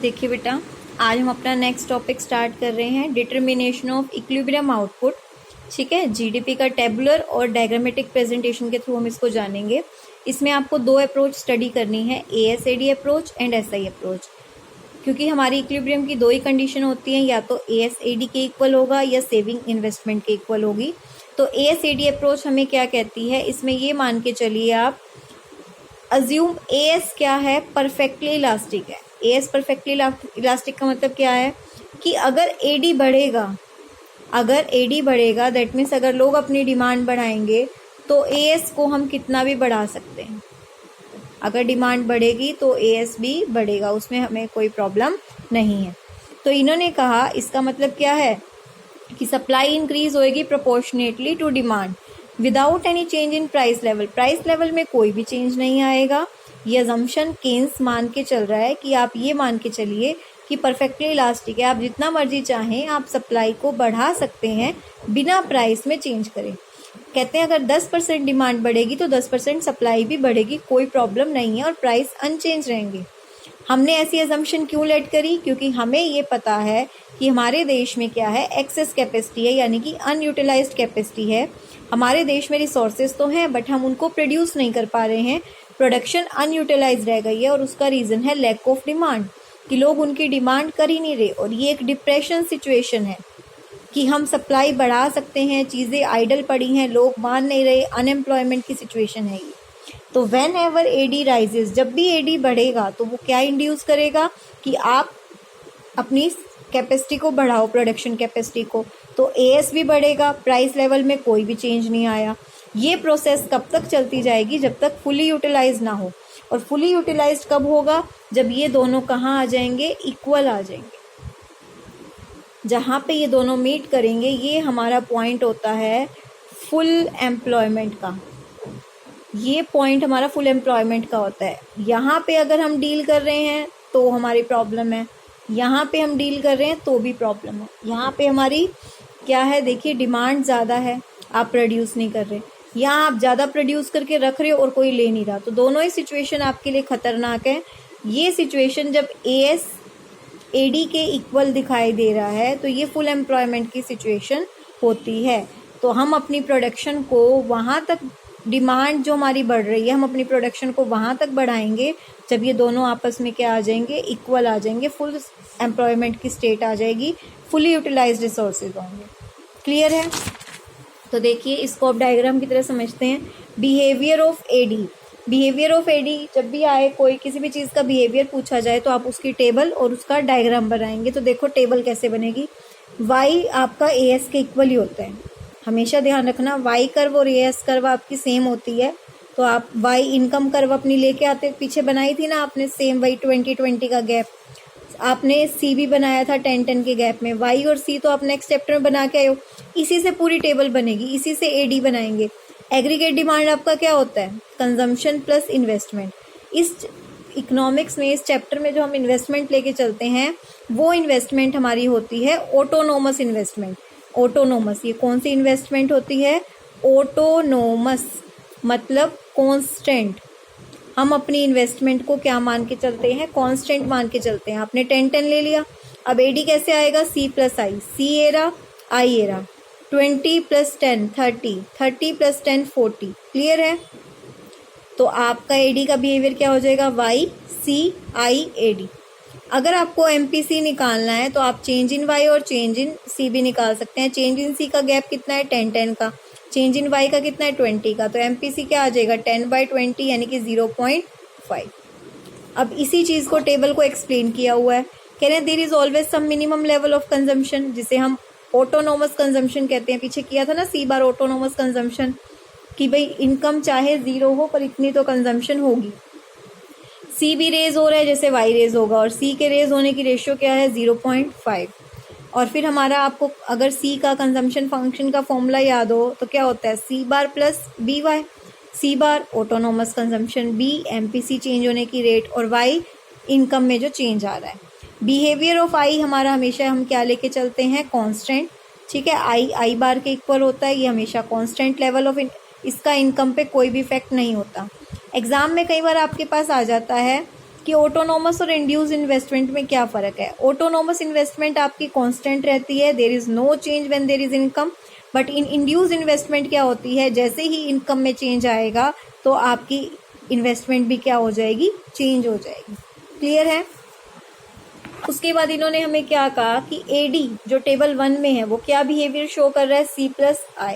देखिए बेटा, आज हम अपना नेक्स्ट टॉपिक स्टार्ट कर रहे हैं, डिटर्मिनेशन ऑफ इक्विलिब्रियम आउटपुट। ठीक है, जीडीपी का टेबुलर और डायग्रामेटिक प्रेजेंटेशन के थ्रू हम इसको जानेंगे। इसमें आपको दो अप्रोच स्टडी करनी है, एएसएडी अप्रोच एंड एसआई अप्रोच। क्योंकि हमारी इक्विलिब्रियम की दो ही कंडीशन होती हैं, या तो एएसएडी के इक्वल होगा या सेविंग इन्वेस्टमेंट के इक्वल होगी। तो एएसएडी अप्रोच हमें क्या कहती है, इसमें ये मान के चलिए आप अज्यूम एएस क्या है, परफेक्टली इलास्टिक है। एएस परफेक्टली इलास्टिक का मतलब क्या है कि अगर एडी बढ़ेगा दैट मीन्स अगर लोग अपनी डिमांड बढ़ाएंगे तो एएस को हम कितना भी बढ़ा सकते हैं। अगर डिमांड बढ़ेगी तो एएस भी बढ़ेगा, उसमें हमें कोई प्रॉब्लम नहीं है। तो इन्होंने कहा इसका मतलब क्या है कि सप्लाई इंक्रीज होएगी proportionately to demand without any change in price level. Price level में कोई भी चेंज नहीं आएगा। ये अजम्पशन केन्स मान के चल रहा है कि आप ये मान के चलिए कि परफेक्टली इलास्टिक है, आप जितना मर्जी चाहें आप सप्लाई को बढ़ा सकते हैं बिना प्राइस में चेंज करें। कहते हैं अगर 10% डिमांड बढ़ेगी तो 10% सप्लाई भी बढ़ेगी, कोई प्रॉब्लम नहीं है और प्राइस अनचेंज रहेंगे। हमने ऐसी अजम्पशन क्यों लेट करी, क्योंकि हमें ये पता है कि हमारे देश में क्या है, एक्सेस कैपेसिटी है, यानी कि अनयूटिलाइज्ड कैपेसिटी है। हमारे देश में रिसोर्सेज तो हैं बट हम उनको प्रोड्यूस नहीं कर पा रहे हैं, प्रोडक्शन अनयूटिलाइज रह गई है और उसका रीज़न है लैक ऑफ डिमांड, कि लोग उनकी डिमांड कर ही नहीं रहे। और ये एक डिप्रेशन सिचुएशन है कि हम सप्लाई बढ़ा सकते हैं, चीज़ें आइडल पड़ी हैं, लोग मान नहीं रहे, अनएम्प्लॉयमेंट की सिचुएशन है ये। तो व्हेन एवर एडी राइजेस, जब भी एडी बढ़ेगा तो वो क्या इंड्यूस करेगा कि आप अपनी कैपेसिटी को बढ़ाओ, प्रोडक्शन कैपेसिटी को, तो एएस भी बढ़ेगा, प्राइस लेवल में कोई भी चेंज नहीं आया। ये प्रोसेस कब तक चलती जाएगी, जब तक फुली यूटिलाइज ना हो। और फुली यूटिलाइज कब होगा, जब ये दोनों कहाँ आ जाएंगे, इक्वल आ जाएंगे। जहाँ पे ये दोनों मीट करेंगे, ये हमारा पॉइंट होता है फुल एम्प्लॉयमेंट का। ये पॉइंट हमारा फुल एम्प्लॉयमेंट का होता है। यहाँ पे अगर हम डील कर रहे हैं तो हमारी प्रॉब्लम है, यहाँ पे हम डील कर रहे हैं तो भी प्रॉब्लम है। यहाँ पे हमारी क्या है, देखिए डिमांड ज़्यादा है, आप प्रोड्यूस नहीं कर रहे, यहाँ आप ज़्यादा प्रोड्यूस करके रख रहे हो और कोई ले नहीं रहा, तो दोनों ही सिचुएशन आपके लिए खतरनाक है। ये सिचुएशन जब एएस एडी के इक्वल दिखाई दे रहा है तो ये फुल एम्प्लॉयमेंट की सिचुएशन होती है। तो हम अपनी प्रोडक्शन को वहाँ तक, डिमांड जो हमारी बढ़ रही है, हम अपनी प्रोडक्शन को वहाँ तक बढ़ाएंगे जब ये दोनों आपस में क्या आ जाएंगे, इक्वल आ जाएंगे, फुल एम्प्लॉयमेंट की स्टेट आ जाएगी, फुली यूटिलाइज्ड रिसोर्सेज होंगे। क्लियर है? तो देखिए इसको अब डायग्राम की तरह समझते हैं। Behaviour of AD, behaviour of AD जब भी आए, कोई किसी भी चीज़ का बिहेवियर पूछा जाए तो आप उसकी टेबल और उसका डायग्राम बनाएंगे। तो देखो टेबल कैसे बनेगी, वाई आपका एएस के इक्वल ही होता है, हमेशा ध्यान रखना। वाई कर्व और एएस कर्व आपकी सेम होती है, तो आप वाई इनकम कर्व अपनी लेके आते, पीछे बनाई थी ना आपने सेम, वही 20-20 का गैप, आपने सी भी बनाया था 10-10 के गैप में। वाई और सी तो आप नेक्स्ट चैप्टर में बना के आए हो, इसी से पूरी टेबल बनेगी, इसी से एडी बनाएंगे। एग्रीगेट डिमांड आपका क्या होता है, कंजम्पशन प्लस इन्वेस्टमेंट। इस इकोनॉमिक्स में, इस चैप्टर में जो हम इन्वेस्टमेंट लेके चलते हैं वो इन्वेस्टमेंट हमारी होती है ऑटोनोमस इन्वेस्टमेंट। ऑटोनोमस, ये कौन सी इन्वेस्टमेंट होती है, ऑटोनोमस मतलब कॉन्स्टेंट। हम अपनी इन्वेस्टमेंट को क्या मान के चलते हैं, कांस्टेंट मान के चलते हैं। आपने 10-10 ले लिया, अब एडी कैसे आएगा, C plus I, C era I era, 20 + 10 30, 30 + 10 40। Clear है? तो आपका एडी का बिहेवियर क्या हो जाएगा, वाई सी आई एडी। अगर आपको एमपीसी निकालना है तो आप चेंज इन वाई और चेंज इन सी भी निकाल सकते हैं। चेंज इन सी का गैप कितना है, 10-10 का, चेंज इन वाई का कितना है, 20 का, तो एमपीसी क्या आ जाएगा, 10/20 यानी कि 0.5। अब इसी चीज़ को टेबल को एक्सप्लेन किया हुआ है, कह रहे हैं there is always some minimum level of consumption, जिसे हम ऑटोनोमस कंजम्पशन कहते हैं। पीछे किया था ना सी बार ऑटोनोमस कंजम्पशन, कि भाई इनकम चाहे 0 हो पर इतनी तो कंजम्पशन होगी। सी भी रेज हो रहा है जैसे वाई रेज होगा, और सी के रेज होने की रेशियो क्या है, 0.5। और फिर हमारा, आपको अगर सी का कंजम्पशन फंक्शन का फॉर्मूला याद हो तो क्या होता है, C bar plus B Y. C bar autonomous consumption, B MPC change होने की रेट, और वाई इनकम में जो चेंज आ रहा है। बिहेवियर ऑफ आई हमारा हमेशा हम क्या लेके चलते हैं, कांस्टेंट। ठीक है, आई बार के इक्वल होता है, ये हमेशा कांस्टेंट लेवल ऑफ, इसका इनकम पे कोई भी इफेक्ट नहीं होता। एग्जाम में कई बार आपके पास आ जाता है कि ऑटोनोमस और इंड्यूस इन्वेस्टमेंट में क्या फ़र्क है। ऑटोनोमस इन्वेस्टमेंट आपकी कांस्टेंट रहती है, there is no change when there is income, but in induce investment क्या होती है, जैसे ही इनकम में चेंज आएगा तो आपकी इन्वेस्टमेंट भी क्या हो जाएगी, चेंज हो जाएगी। क्लियर है। उसके बाद इन्होंने हमें क्या कहा कि एडी जो टेबल 1 में है वो क्या बिहेवियर शो कर रहा है, C+I,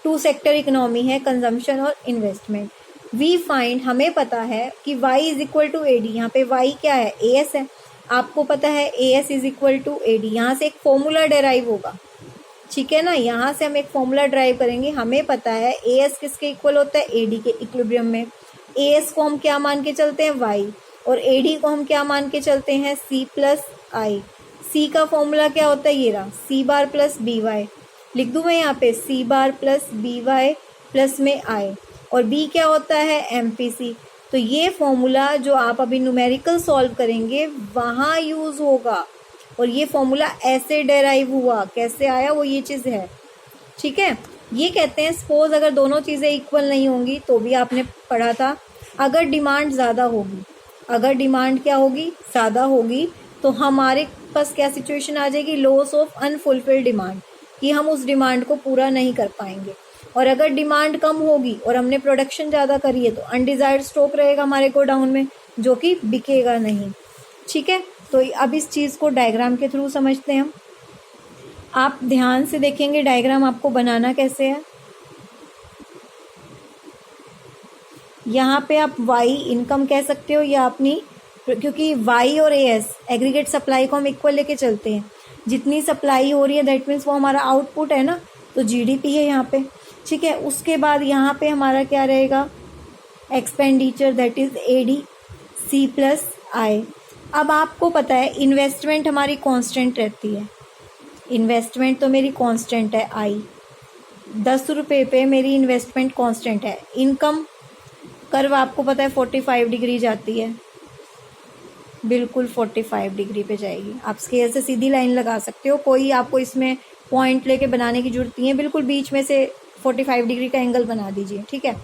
2 सेक्टर इकोनॉमी है, कंजम्पशन और इन्वेस्टमेंट। वी फाइंड, हमें पता है कि y is equal to AD, यहाँ पे y क्या है, AS है, आपको पता है AS is equal to AD. यहाँ से एक फॉर्मूला डेराइव होगा, ठीक है ना, यहाँ से हम एक फॉर्मूला ड्राइव करेंगे। हमें पता है AS किसके इक्वल होता है, AD के इक्विलिब्रियम में। AS को हम क्या मान के चलते हैं, y, और AD को हम क्या मान के चलते हैं, C+I। C का फॉर्मूला क्या होता है, ये रहा, C बार प्लस BY, लिख दूँ मैं यहाँ पे C bar plus BY plus में I, और B क्या होता है, MPC। तो ये फॉर्मूला जो आप अभी न्यूमेरिकल सॉल्व करेंगे वहाँ यूज़ होगा, और ये फॉर्मूला ऐसे डेराइव हुआ, कैसे आया वो ये चीज़ है, ठीक है। ये कहते हैं सपोज अगर दोनों चीज़ें इक्वल नहीं होंगी, तो भी आपने पढ़ा था, अगर डिमांड ज़्यादा होगी, अगर डिमांड क्या होगी, ज़्यादा होगी, तो हमारे पास क्या सिचुएशन आ जाएगी, लॉस ऑफ अनफुलफिल्ड डिमांड, कि हम उस डिमांड को पूरा नहीं कर पाएंगे। और अगर डिमांड कम होगी और हमने प्रोडक्शन ज़्यादा करी है तो अनडिजायर्ड स्टॉक रहेगा हमारे गोडाउन में, जो कि बिकेगा नहीं, ठीक है। तो अब इस चीज़ को डायग्राम के थ्रू समझते हैं हम। आप ध्यान से देखेंगे डायग्राम आपको बनाना कैसे है। यहाँ पे आप y इनकम कह सकते हो या अपनी, क्योंकि y और AS एग्रीगेट सप्लाई को हम इक्वल लेके चलते हैं, जितनी सप्लाई हो रही है दैट मीन्स वो हमारा आउटपुट है ना, तो GDP है यहाँ पे, ठीक है। उसके बाद यहाँ पे हमारा क्या रहेगा, expenditure that is AD, C+I। अब आपको पता है इन्वेस्टमेंट हमारी कांस्टेंट रहती है, इन्वेस्टमेंट तो मेरी कांस्टेंट है I, 10 रुपये पे मेरी इन्वेस्टमेंट कांस्टेंट है। इनकम कर्व आपको पता है 45 डिग्री जाती है, बिल्कुल 45 डिग्री पे जाएगी। आप स्केल से सीधी लाइन लगा सकते हो, कोई आपको इसमें पॉइंट लेके बनाने की जरूरत नहीं है, बिल्कुल बीच में से 45 डिग्री का एंगल बना दीजिए, ठीक है।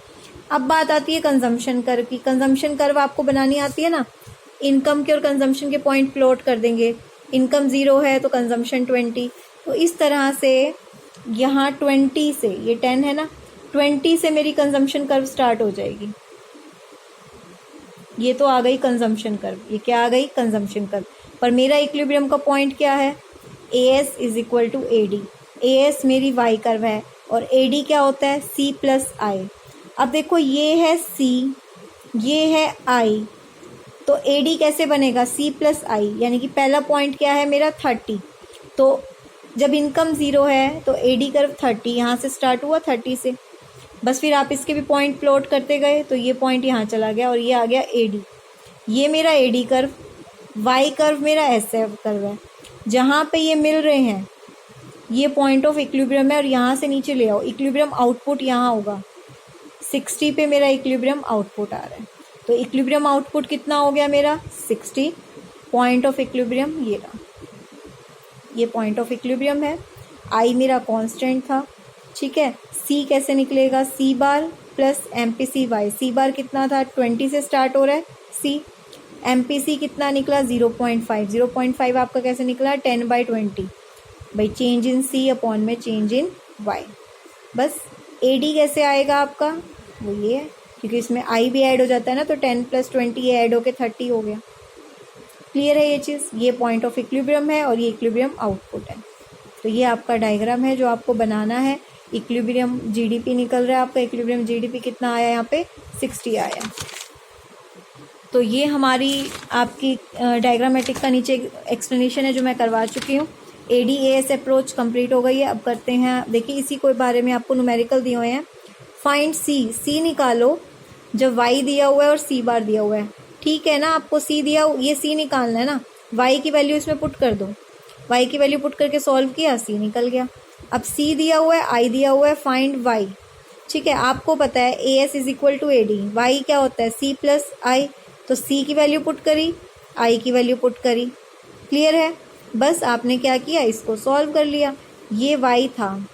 अब बात आती है कंजम्पशन कर्व की। कंजम्पशन कर्व आपको बनानी आती है ना, इनकम के और कंजम्पशन के पॉइंट प्लॉट कर देंगे। इनकम 0 है तो कंजम्पशन 20, तो इस तरह से यहाँ 20 से, ये 10 है ना, 20 से मेरी कंजम्पशन कर्व स्टार्ट हो जाएगी। ये तो आ गई कंजम्पशन कर्व, ये क्या आ गई, कंजम्पशन कर्व। पर मेरा इक्विलिब्रियम का पॉइंट क्या है, AS is equal to AD। AS मेरी y कर्व है और AD क्या होता है, C+I। अब देखो ये है C, ये है I, तो AD कैसे बनेगा, C+I, यानी कि पहला पॉइंट क्या है मेरा 30। तो जब इनकम 0 है तो AD कर्व 30, यहाँ से स्टार्ट हुआ 30 से, बस फिर आप इसके भी पॉइंट प्लॉट करते गए, तो ये पॉइंट यहाँ चला गया और ये आ गया AD। ये मेरा AD कर्व, Y कर्व मेरा SF कर्व है, जहाँ पे ये मिल रहे हैं ये पॉइंट ऑफ इक्विलिब्रियम है, और यहाँ से नीचे ले आओ, इक्विलिब्रियम आउटपुट यहाँ होगा, 60 पे मेरा इक्विलिब्रियम आउटपुट आ रहा है। तो इक्विलिब्रियम आउटपुट कितना हो गया मेरा, 60। पॉइंट ऑफ इक्विलिब्रियम ये रहा, ये पॉइंट ऑफ इक्विलिब्रियम है। I मेरा कांस्टेंट था, ठीक है। C कैसे निकलेगा, C बार प्लस MPCY। C बार कितना था, 20 से स्टार्ट हो रहा है C। MPC कितना निकला, 0.5। 0.5 आपका कैसे निकला, 10/20, भाई चेंज इन C अपॉन में चेंज इन Y। बस AD कैसे आएगा आपका, वो ये है, क्योंकि इसमें I भी ऐड हो जाता है ना, तो 10 + 20 ये ऐड होके 30 हो गया। क्लियर है ये चीज़। ये पॉइंट ऑफ इक्विलिब्रियम है और ये इक्विलिब्रियम आउटपुट है। तो ये आपका डायग्राम है जो आपको बनाना है। इक्विलिब्रियम GDP निकल रहा है आपका, इक्विलिब्रियम GDP कितना आया यहाँ पे, 60 आया। तो ये हमारी आपकी डायग्रामेटिक का नीचे एक्सप्लेनेशन है जो मैं करवा चुकी हूँ। AD/AS अप्रोच कंप्लीट हो गई है। अब करते हैं, देखिए इसी को बारे में आपको न्यूमेरिकल दिए हुए हैं। फाइंड C निकालो जब Y दिया हुआ है और C बार दिया हुआ है, ठीक है ना। आपको C दिया, ये C निकालना है ना, Y की वैल्यू इसमें पुट कर दो, Y की वैल्यू पुट करके सॉल्व किया, C निकल गया। अब C दिया हुआ है, I दिया हुआ है, फाइंड Y, ठीक है। आपको पता है AS is equal to AD, Y क्या होता है, C+I, तो C की वैल्यू पुट करी, I की वैल्यू पुट करी। क्लियर है। बस आपने क्या किया, इसको सॉल्व कर लिया। ये Y था,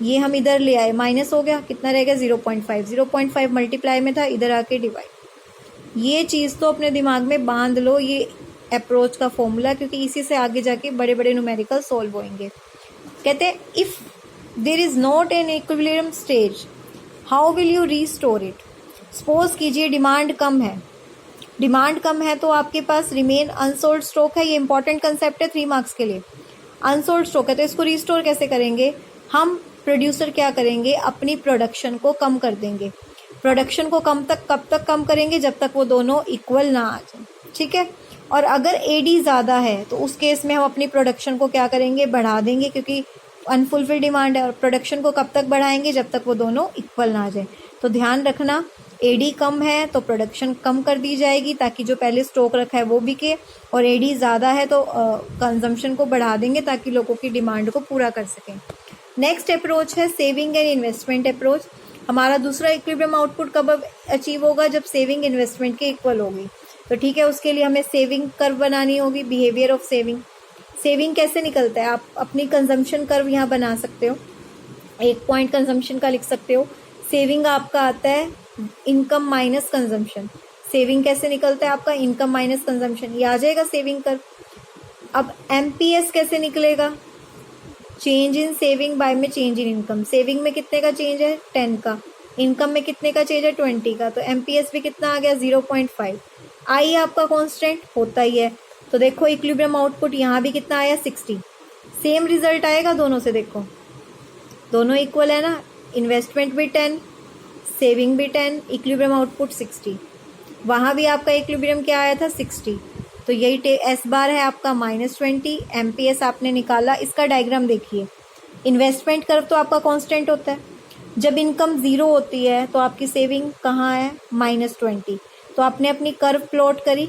ये हम इधर ले आए, माइनस हो गया, कितना रहेगा 0.5। 0.5 मल्टीप्लाई में था, इधर आके डिवाइड। ये चीज़ तो अपने दिमाग में बांध लो, ये अप्रोच का फॉर्मूला, क्योंकि इसी से आगे जाके बड़े बड़े न्यूमेरिकल सॉल्व होंगे। कहते हैं if there is not an equilibrium stage how will you restore it. Suppose कीजिए डिमांड कम है, डिमांड कम है तो आपके पास रिमेन अनसोल्ड स्टॉक है। ये इंपॉर्टेंट कंसेप्ट है 3 मार्क्स के लिए। अनसोल्ड स्टॉक है तो इसको रिस्टोर कैसे करेंगे, हम प्रोड्यूसर क्या करेंगे, अपनी प्रोडक्शन को कम कर देंगे। प्रोडक्शन को कब तक कम करेंगे, जब तक वो दोनों इक्वल ना आ जाए, ठीक है। और अगर एडी ज़्यादा है तो उस केस में हम अपनी प्रोडक्शन को क्या करेंगे, बढ़ा देंगे, क्योंकि अनफुलफिल्ड डिमांड है। और प्रोडक्शन को कब तक बढ़ाएंगे, जब तक वो दोनों इक्वल ना आ जाए। तो ध्यान रखना, एडी कम है तो प्रोडक्शन कम कर दी जाएगी ताकि जो पहले स्टॉक रखा है वो बिके, और एडी ज़्यादा है तो कंजम्पशन को बढ़ा देंगे ताकि लोगों की डिमांड को पूरा कर सकें। नेक्स्ट अप्रोच है सेविंग एंड इन्वेस्टमेंट अप्रोच। हमारा दूसरा इक्विलिब्रियम आउटपुट कब अचीव होगा, जब सेविंग इन्वेस्टमेंट के इक्वल होगी। तो ठीक है, उसके लिए हमें सेविंग कर्व बनानी होगी, बिहेवियर ऑफ सेविंग। सेविंग कैसे निकलता है, आप अपनी कंजम्पशन कर्व यहाँ बना सकते हो, 1 पॉइंट कंजम्पशन का लिख सकते हो। सेविंग आपका आता है इनकम माइनस कंजम्पशन। सेविंग कैसे निकलता है आपका, इनकम माइनस कंजम्पशन, ये आ जाएगा सेविंग कर्व। अब एमपीएस कैसे निकलेगा, चेंज इन सेविंग बाय में चेंज इन इनकम। सेविंग में कितने का चेंज है, 10 का, इनकम में कितने का चेंज है, 20 का, तो एमपीएस भी कितना आ गया, 0.5। आई आपका कांस्टेंट होता ही है, तो देखो इक्विलिब्रियम आउटपुट यहाँ भी कितना आया, 60। सेम रिजल्ट आएगा दोनों से, देखो दोनों इक्वल है ना, इन्वेस्टमेंट भी 10, सेविंग भी 10, इक्विलिब्रियम आउटपुट 60। वहाँ भी आपका इक्विलिब्रियम क्या आया था, 60। तो यही एस बार है आपका -20, एमपीएस आपने निकाला। इसका डायग्राम देखिए, इन्वेस्टमेंट कर्व तो आपका कांस्टेंट होता है, जब इनकम 0 होती है तो आपकी सेविंग कहाँ है, -20। तो आपने अपनी कर्व प्लॉट करी,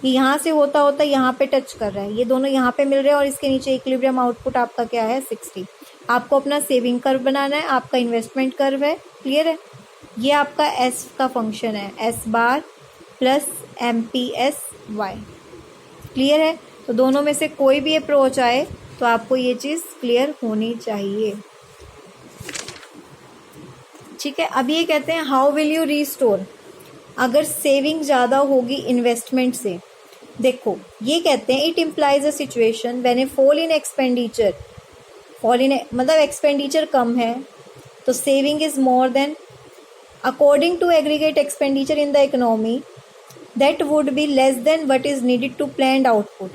ये यहाँ से होता होता यहाँ पे टच कर रहा है, ये दोनों यहाँ पे मिल रहे हैं, और इसके नीचे इक्विलिब्रियम आउटपुट आपका क्या है, 60। आपको अपना सेविंग कर्व बनाना है, आपका इन्वेस्टमेंट कर्व है, क्लियर है। ये आपका एस का फंक्शन है, S bar plus MPS Y, clear है। तो दोनों में से कोई भी अप्रोच आए तो आपको ये चीज़ क्लियर होनी चाहिए, ठीक है। अब ये कहते हैं हाउ विल यू रीस्टोर, अगर सेविंग ज़्यादा होगी इन्वेस्टमेंट से। देखो ये कहते हैं it implies a situation when a fall in expenditure, मतलब एक्सपेंडिचर कम है तो saving is more than according to aggregate expenditure in the economy that would be less than what is needed to planned output.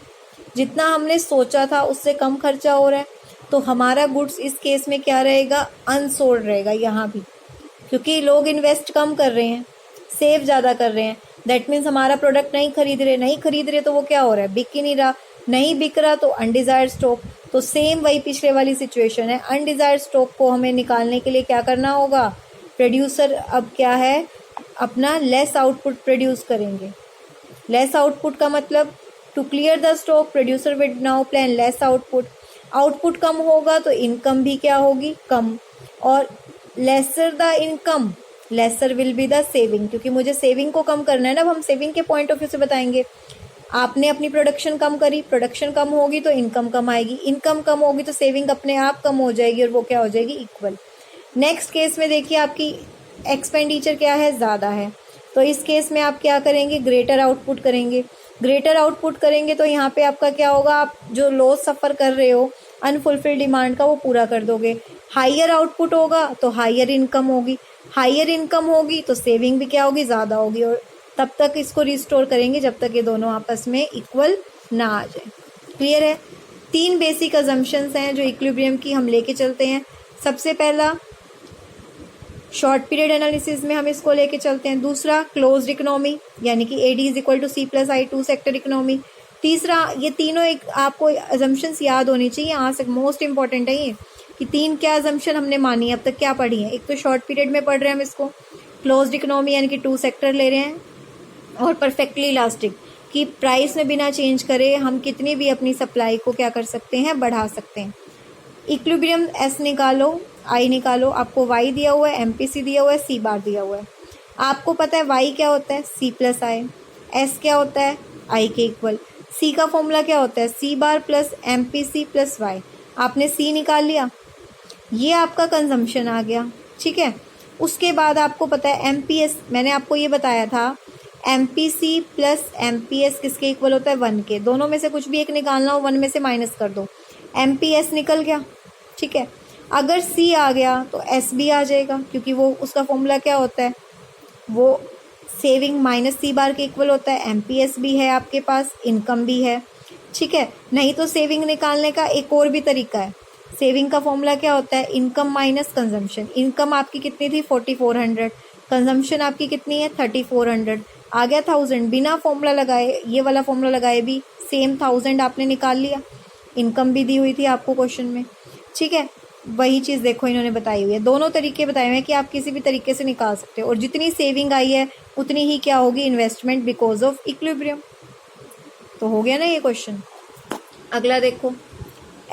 जितना हमने सोचा था उससे कम खर्चा हो रहा है, तो हमारा गुड्स इस केस में क्या रहेगा, अनसोल्ड रहेगा यहाँ भी, क्योंकि लोग इन्वेस्ट कम कर रहे हैं, सेव ज़्यादा कर रहे हैं। दैट मीन्स हमारा प्रोडक्ट नहीं खरीद रहे तो वो क्या हो रहा है, बिक ही नहीं रहा, नहीं बिक रहा तो अनडिजायर्ड स्टॉक। तो सेम वही पिछले वाली सिचुएशन है, अनडिजायर्ड स्टॉक को हमें निकालने के लिए क्या करना होगा, प्रोड्यूसर अब क्या है, अपना लेस आउटपुट प्रोड्यूस करेंगे। लेस आउटपुट का मतलब to clear the stock producer would now plan less output. Output कम होगा तो इनकम भी क्या होगी, कम, और lesser the income lesser will be the saving, क्योंकि मुझे सेविंग को कम करना है ना। अब हम सेविंग के पॉइंट ऑफ व्यू से बताएंगे, आपने अपनी प्रोडक्शन कम करी, प्रोडक्शन कम होगी तो इनकम कम आएगी, इनकम कम होगी तो सेविंग अपने आप कम हो जाएगी, और वो क्या हो जाएगी, इक्वल। नेक्स्ट केस में देखिए आपकी एक्सपेंडिचर क्या है, ज़्यादा है, तो इस केस में आप क्या करेंगे, ग्रेटर आउटपुट करेंगे। ग्रेटर आउटपुट करेंगे तो यहाँ पे आपका क्या होगा, आप जो लॉस सफ़र कर रहे हो अनफुलफिल्ड डिमांड का वो पूरा कर दोगे। हाइयर आउटपुट होगा तो हाइयर इनकम होगी, हाइयर इनकम होगी तो सेविंग भी क्या होगी, ज़्यादा होगी, और तब तक इसको रिस्टोर करेंगे जब तक ये दोनों आपस में इक्वल ना आ जाए। क्लियर है। 3 बेसिक अजम्पशंस हैं जो इक्विलिब्रियम की हम लेके चलते हैं। सबसे पहला शॉर्ट पीरियड एनालिसिस में हम इसको लेके चलते हैं। दूसरा क्लोज्ड इकोनॉमी, यानी कि AD = C+I 2 सेक्टर इकोनॉमी। तीसरा, ये तीनों एक आपको अजम्पशंस याद होनी चाहिए, यहाँ से मोस्ट इंपॉर्टेंट है ये कि 3 क्या अजम्पशन हमने मानी है, अब तक क्या पढ़ी है। एक तो शॉर्ट पीरियड में पढ़ रहे हैं हम इसको, क्लोज्ड इकोनॉमी यानी कि 2 सेक्टर ले रहे हैं, और परफेक्टली इलास्टिक कि प्राइस में बिना चेंज करे हम कितनी भी अपनी सप्लाई को क्या कर सकते हैं, बढ़ा सकते हैं। इक्विलिब्रियम S निकालो, I निकालो, आपको Y दिया हुआ है, MPC दिया हुआ है, C बार दिया हुआ है। आपको पता है Y क्या होता है, C+I, S क्या होता है, I के इक्वल, C का फॉर्मूला क्या होता है, C बार प्लस MPC प्लस Y। आपने C निकाल लिया, ये आपका कंजम्पशन आ गया, ठीक है। उसके बाद आपको पता है MPS, मैंने आपको ये बताया था MPC प्लस MPS किसके इक्वल होता है 1 के। दोनों में से कुछ भी एक निकालना हो 1 में से माइनस कर दो, MPS निकल गया, ठीक है। अगर C आ गया तो S भी आ जाएगा, क्योंकि वो उसका फॉर्मूला क्या होता है, वो सेविंग माइनस C बार के इक्वल होता है। MPS भी है आपके पास, इनकम भी है, ठीक है। नहीं तो सेविंग निकालने का एक और भी तरीका है। सेविंग का फॉर्मूला क्या होता है, इनकम माइनस कंजम्पशन। इनकम आपकी कितनी थी 4400, कंजम्पशन आपकी कितनी है 3400, आ गया 1000। बिना फॉर्मूला लगाए, ये वाला फॉर्मूला लगाए भी सेम 1000 आपने निकाल लिया। इनकम भी दी हुई थी आपको क्वेश्चन में, ठीक है। वही चीज़ देखो इन्होंने बताई हुई है, दोनों तरीके बताए हुए हैं कि आप किसी भी तरीके से निकाल सकते हो। और जितनी सेविंग आई है उतनी ही क्या होगी, इन्वेस्टमेंट बिकॉज ऑफ इक्विलिब्रियम। तो हो गया ना ये क्वेश्चन। अगला देखो,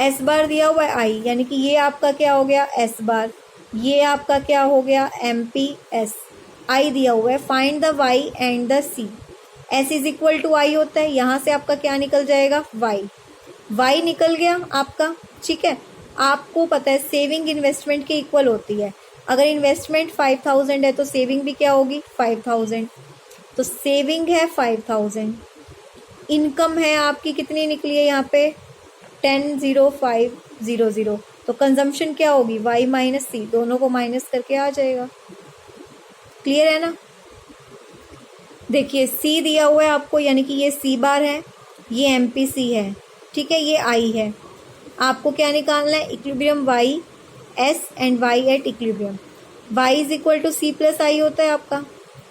एस बार दिया हुआ है आई, यानी कि ये आपका क्या हो गया एस बार, ये आपका क्या हो गया MPS। आई दिया हुआ है, find the Y and the C. S is equal to I होता है, यहाँ से आपका क्या निकल जाएगा वाई, वाई निकल गया आपका, ठीक है। आपको पता है सेविंग इन्वेस्टमेंट के इक्वल होती है। अगर इन्वेस्टमेंट 5000 है तो सेविंग भी क्या होगी 5000, तो सेविंग है 5000। इनकम है आपकी कितनी निकली है यहाँ पे 10,0500, तो कंजम्पशन क्या होगी y माइनस सी, दोनों को माइनस करके आ जाएगा। क्लियर है ना। देखिए C दिया हुआ है आपको, यानी कि ये C बार है, ये MPC है, ठीक है, ये I है। आपको क्या निकालना है, equilibrium y S and y at equilibrium. y is equal to C plus I होता है आपका।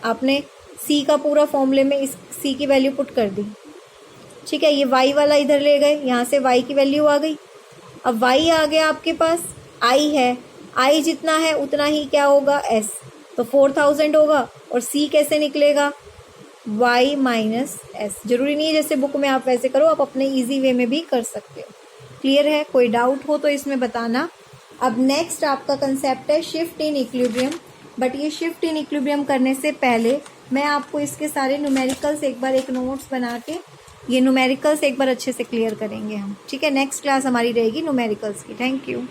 आपने C का पूरा फॉर्मूले में इस C की वैल्यू पुट कर दी, ठीक है। ये y वाला इधर ले गए, यहाँ से y की वैल्यू आ गई। अब y आ गया आपके पास, I है, I जितना है उतना ही क्या होगा S, तो 4000 होगा। और C कैसे निकलेगा y माइनस S। जरूरी नहीं है जैसे बुक में आप वैसे करो, आप अपने इजी वे में भी कर सकते हो। क्लियर है, कोई डाउट हो तो इसमें बताना। अब नेक्स्ट आपका कंसेप्ट है शिफ्ट इन इक्विलिब्रियम, बट ये शिफ्ट इन इक्विलिब्रियम करने से पहले मैं आपको इसके सारे न्यूमेरिकल्स एक बार एक नोट्स बना के, ये न्यूमेरिकल्स एक बार अच्छे से क्लियर करेंगे हम, ठीक है। नेक्स्ट क्लास हमारी रहेगी न्यूमेरिकल्स की। Thank you.